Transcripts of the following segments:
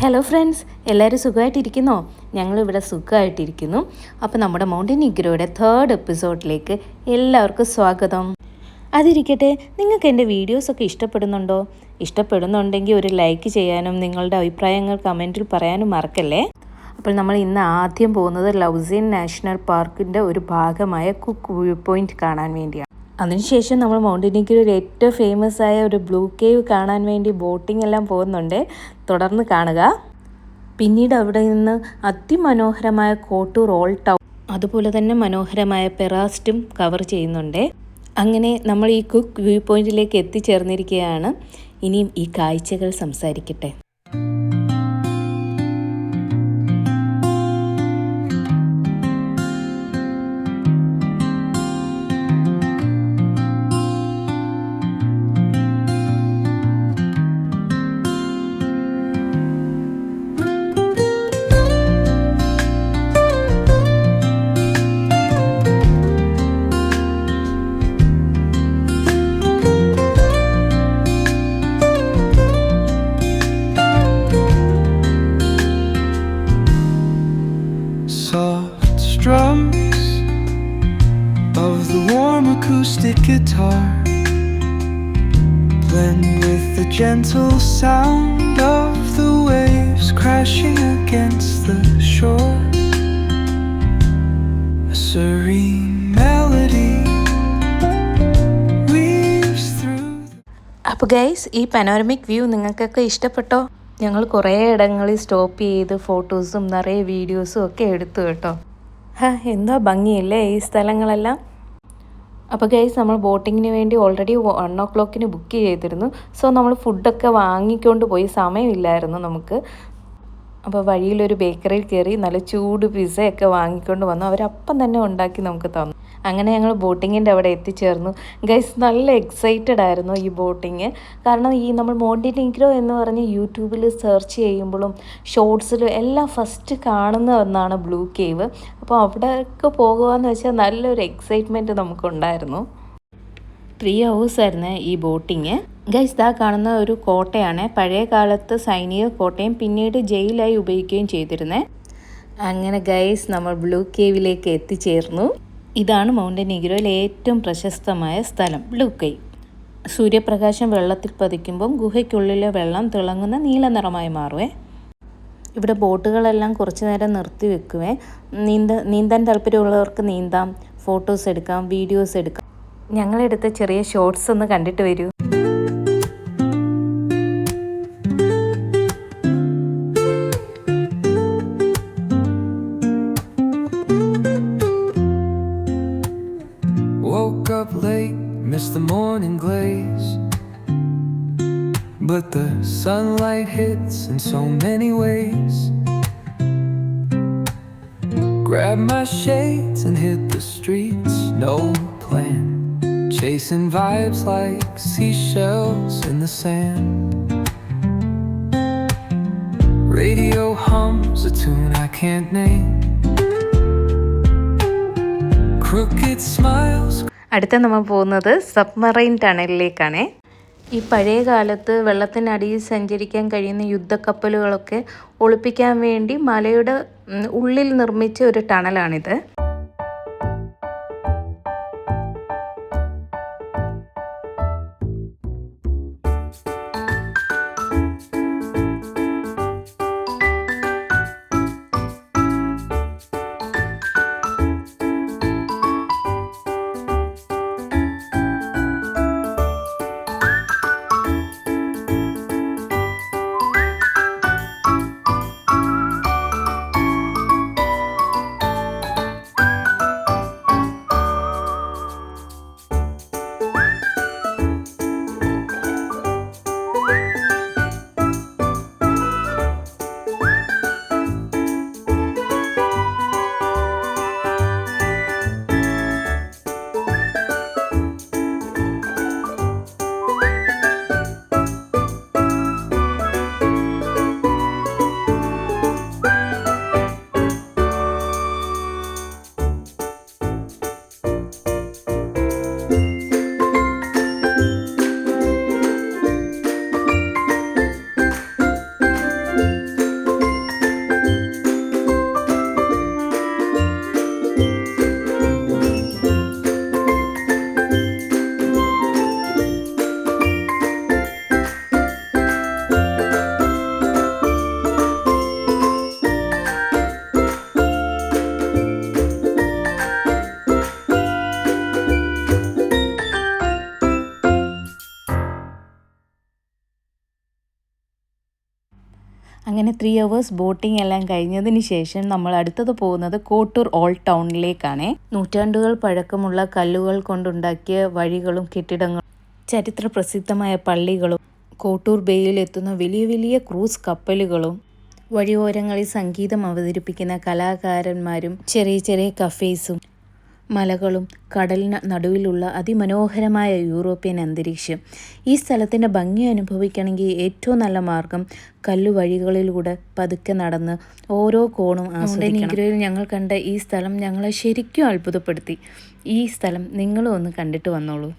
Hello friends, എല്ലാവരും സുഖമായിട്ടിരിക്കുന്നോ? ഞങ്ങളിവിടെ സുഖമായിട്ടിരിക്കുന്നു. അപ്പോൾ നമ്മുടെ മോണ്ടിനിഗ്രോയുടെ 3rd എപ്പിസോഡിലേക്ക് എല്ലാവർക്കും സ്വാഗതം. അതിരിക്കട്ടെ, നിങ്ങൾക്ക് എൻ്റെ വീഡിയോസൊക്കെ ഇഷ്ടപ്പെടുന്നുണ്ടോ? ഇഷ്ടപ്പെടുന്നുണ്ടെങ്കിൽ ഒരു ലൈക്ക് ചെയ്യാനും നിങ്ങളുടെ അഭിപ്രായങ്ങൾ കമൻറ്റിൽ പറയാനും മറക്കല്ലേ. അപ്പോൾ നമ്മൾ ഇന്ന് ആദ്യം പോകുന്നത് ലൗസിയൻ നാഷണൽ പാർക്കിൻ്റെ ഒരു ഭാഗമായ കുക്ക് വ്യൂ പോയിൻറ്റ് കാണാൻ വേണ്ടിയാണ്. അതിനുശേഷം നമ്മൾ മോണ്ടിനിഗ്രോയിൽ ഏറ്റവും ഫേമസ് ആയ ഒരു ബ്ലൂ കേവ് കാണാൻ വേണ്ടി ബോട്ടിംഗ് എല്ലാം പോകുന്നുണ്ട്. തുടർന്ന് കാണുക. പിന്നീട് അവിടെ നിന്ന് അതിമനോഹരമായ കോട്ടൂർ ഓൾഡ് ടൗൺ, അതുപോലെ തന്നെ മനോഹരമായ പെറാസ്റ്റും കവർ ചെയ്യുന്നുണ്ട്. അങ്ങനെ നമ്മൾ ഈ കുക്ക് വ്യൂ പോയിന്റിലേക്ക് എത്തിച്ചേർന്നിരിക്കുകയാണ്. ഇനിയും ഈ കാഴ്ചകൾ സംസാരിക്കട്ടെ. Soft strums of the warm acoustic guitar blend with the gentle sound of the waves crashing against the shore. A serene melody weaves through. അപ്പോൾ ഗൈസ്, ഈ പനോരമിക് വ്യൂ നിങ്ങൾക്കൊക്കെ ഇഷ്ടപ്പെട്ടോ? ഞങ്ങൾ കുറേ ഇടങ്ങളിൽ സ്റ്റോപ്പ് ചെയ്ത് ഫോട്ടോസും നിറയെ വീഡിയോസും ഒക്കെ എടുത്തു കേട്ടോ. എന്താ ഭംഗിയല്ലേ ഈ സ്ഥലങ്ങളെല്ലാം. അപ്പോൾ ഗൈസ്, നമ്മൾ ബോട്ടിങ്ങിന് വേണ്ടി ഓൾറെഡി 1 o'clock ബുക്ക് ചെയ്തിരുന്നു. സോ നമ്മൾ ഫുഡൊക്കെ വാങ്ങിക്കൊണ്ട് പോയി, സമയമില്ലായിരുന്നു നമുക്ക്. അപ്പോൾ വഴിയിലൊരു ബേക്കറിയിൽ കയറി നല്ല ചൂട് പിസ്സയൊക്കെ വാങ്ങിക്കൊണ്ട് വന്നു. അവരപ്പം തന്നെ ഉണ്ടാക്കി നമുക്ക് തന്നു. അങ്ങനെ ഞങ്ങൾ ബോട്ടിങ്ങിൻ്റെ അവിടെ എത്തിച്ചേർന്നു. ഗൈസ്, നല്ല എക്സൈറ്റഡ് ആയിരുന്നു ഈ ബോട്ടിങ്. കാരണം ഈ നമ്മൾ മോണ്ടിനിഗ്രോ എന്ന് പറഞ്ഞ് യൂട്യൂബിൽ സെർച്ച് ചെയ്യുമ്പോഴും ഷോർട്സിലും എല്ലാം ഫസ്റ്റ് കാണുന്ന ഒന്നാണ് ബ്ലൂ കേവ്. അപ്പോൾ അവിടെയൊക്കെ പോകുകയെന്ന് വെച്ചാൽ നല്ലൊരു എക്സൈറ്റ്മെൻറ്റ് നമുക്കുണ്ടായിരുന്നു. 3 hours ആയിരുന്നു ഈ ബോട്ടിങ്. ഗൈസ്, ദാ കാണുന്ന ഒരു കോട്ടയാണ്. പഴയ കാലത്ത് സൈനിക കോട്ടയും പിന്നീട് ജയിലായി ഉപയോഗിക്കുകയും ചെയ്തിരുന്നത്. അങ്ങനെ ഗൈസ്, നമ്മൾ ബ്ലൂ കേവിലേക്ക് എത്തിച്ചേർന്നു. ഇതാണ് മോണ്ടിനിഗ്രോയിലെ ഏറ്റവും പ്രശസ്തമായ സ്ഥലം, ബ്ലൂ കേവ്. സൂര്യപ്രകാശം വെള്ളത്തിൽ പതിക്കുമ്പം ഗുഹയ്ക്കുള്ളിലെ വെള്ളം തിളങ്ങുന്ന നീല നിറമായി മാറുവേ. ഇവിടെ ബോട്ടുകളെല്ലാം കുറച്ച് നേരം നിർത്തി വെക്കുവേ. നീന്താൻ താല്പര്യമുള്ളവർക്ക് നീന്താം, ഫോട്ടോസ് എടുക്കാം, വീഡിയോസ് എടുക്കാം. ഞങ്ങളെടുത്ത ചെറിയ ഷോർട്സ് ഒന്ന് കണ്ടിട്ട് വരൂ. Woke up late, missed the morning glaze, but the sunlight hits in so many ways. Grabbed my shades and hit the streets, no plan, chasing vibes like seashells in the sand. Radio hums a tune I can't name. Crooked smiles. അടുത്ത നമ്മൾ പോകുന്നത് submarine ടണലിലേക്കാണ്. ഈ പഴയ കാലത്ത് വെള്ളത്തിനടിയിൽ സഞ്ചരിക്കാൻ കഴിയുന്ന യുദ്ധക്കപ്പലുകളൊക്കെ ഒളിപ്പിക്കാൻ വേണ്ടി മലയുടെ ഉള്ളിൽ നിർമ്മിച്ച ഒരു ടണലാണിത്. അങ്ങനെ 3 hours ബോട്ടിംഗ് എല്ലാം കഴിഞ്ഞതിന് ശേഷം നമ്മൾ അടുത്തത് പോകുന്നത് കോട്ടൂർ ഓൾഡ് ടൗണിലേക്കാണ്. നൂറ്റാണ്ടുകൾ പഴക്കമുള്ള കല്ലുകൾ കൊണ്ടുണ്ടാക്കിയ വഴികളും കെട്ടിടങ്ങളും ചരിത്ര പ്രസിദ്ധമായ പള്ളികളും കോട്ടൂർ ബേയിൽ എത്തുന്ന വലിയ വലിയ ക്രൂസ് കപ്പലുകളും വഴിയോരങ്ങളിൽ സംഗീതം അവതരിപ്പിക്കുന്ന കലാകാരന്മാരും ചെറിയ ചെറിയ കഫേസും മലകളും കടലിന് നടുവിലുള്ള അതിമനോഹരമായ യൂറോപ്യൻ അന്തരീക്ഷം. ഈ സ്ഥലത്തിൻ്റെ ഭംഗി അനുഭവിക്കണമെങ്കിൽ ഏറ്റവും നല്ല മാർഗം കല്ലുവഴികളിലൂടെ പതുക്കെ നടന്ന് ഓരോ കോണും ആസ്വദിക്കണം. ഞങ്ങൾ കണ്ട ഈ സ്ഥലം ഞങ്ങളെ ശരിക്കും അത്ഭുതപ്പെടുത്തി. ഈ സ്ഥലം നിങ്ങളും ഒന്ന് കണ്ടിട്ട് വന്നോളൂ.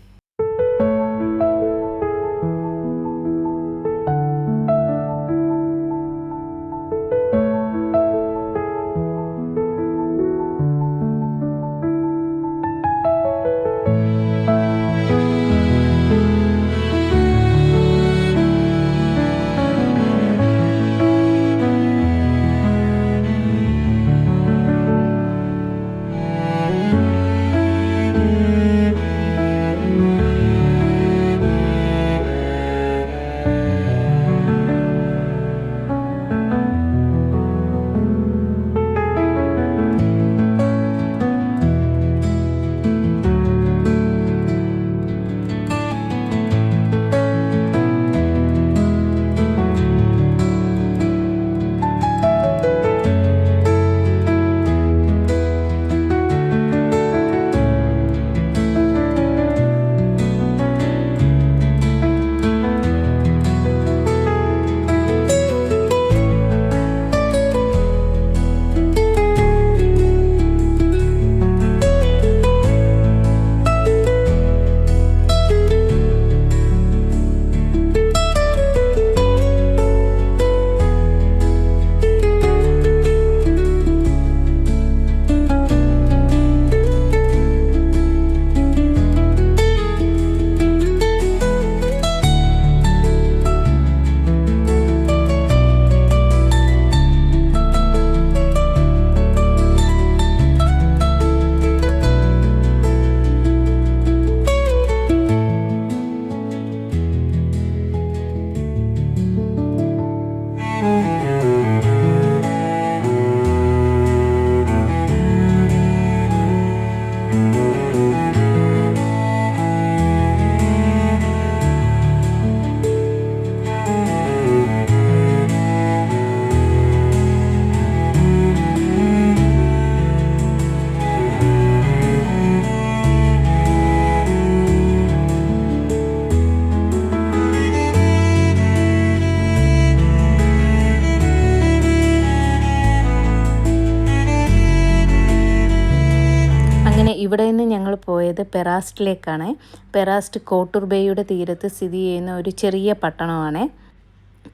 ഇവിടെ നിന്ന് ഞങ്ങൾ പോയത് പെറാസ്റ്റിലേക്കാണ്. പെറാസ്റ്റ് കോട്ടൂർ ബേയുടെ തീരത്ത് സ്ഥിതി ചെയ്യുന്ന ഒരു ചെറിയ പട്ടണമാണ്.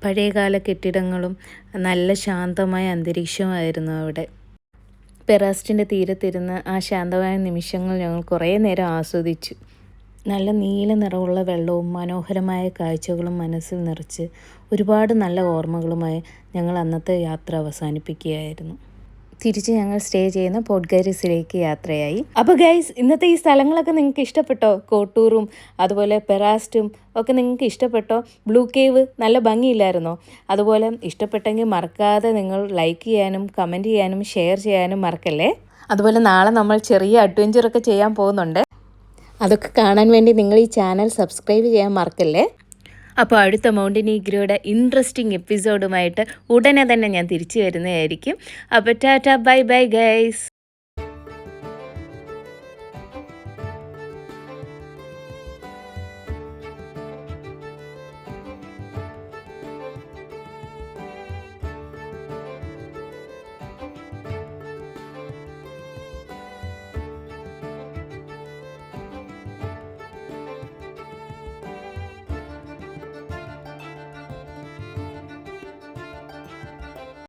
പഴയകാല കെട്ടിടങ്ങളും നല്ല ശാന്തമായ അന്തരീക്ഷമായിരുന്നു അവിടെ. പെറാസ്റ്റിൻ്റെ തീരത്തിരുന്ന് ആ ശാന്തമായ നിമിഷങ്ങൾ ഞങ്ങൾ കുറേ നേരം ആസ്വദിച്ചു. നല്ല നീല നിറമുള്ള വെള്ളവും മനോഹരമായ കാഴ്ചകളും മനസ്സിൽ നിറച്ച് ഒരുപാട് നല്ല ഓർമ്മകളുമായി ഞങ്ങൾ അന്നത്തെ യാത്ര അവസാനിപ്പിക്കുകയായിരുന്നു. തിരിച്ച് ഞങ്ങൾ സ്റ്റേ ചെയ്യുന്ന പോർട്ട് ഗൈസിലേക്ക് യാത്രയായി. അപ്പോൾ ഗൈസ്, ഇന്നത്തെ ഈ സ്ഥലങ്ങളൊക്കെ നിങ്ങൾക്ക് ഇഷ്ടപ്പെട്ടോ? കോട്ടൂറും അതുപോലെ പെറാസ്റ്റും ഒക്കെ നിങ്ങൾക്ക് ഇഷ്ടപ്പെട്ടോ? ബ്ലൂ കേവ് നല്ല ഭംഗിയില്ലായിരുന്നോ? അതുപോലെ ഇഷ്ടപ്പെട്ടെങ്കിൽ മറക്കാതെ നിങ്ങൾ ലൈക്ക് ചെയ്യാനും കമൻറ്റ് ചെയ്യാനും ഷെയർ ചെയ്യാനും മറക്കല്ലേ. അതുപോലെ നാളെ നമ്മൾ ചെറിയ അഡ്വഞ്ചറൊക്കെ ചെയ്യാൻ പോകുന്നുണ്ട്. അതൊക്കെ കാണാൻ വേണ്ടി നിങ്ങൾ ഈ ചാനൽ സബ്സ്ക്രൈബ് ചെയ്യാൻ മറക്കല്ലേ. അപ്പോൾ അടുത്ത മൗണ്ടനീഗ്രോയുടെ ഇൻട്രസ്റ്റിംഗ് എപ്പിസോഡുമായിട്ട് ഉടനെ തന്നെ ഞാൻ തിരിച്ചു വരുന്നതായിരിക്കും. അപ്പോൾ ടാറ്റ, ബൈ ബൈ ഗൈസ്.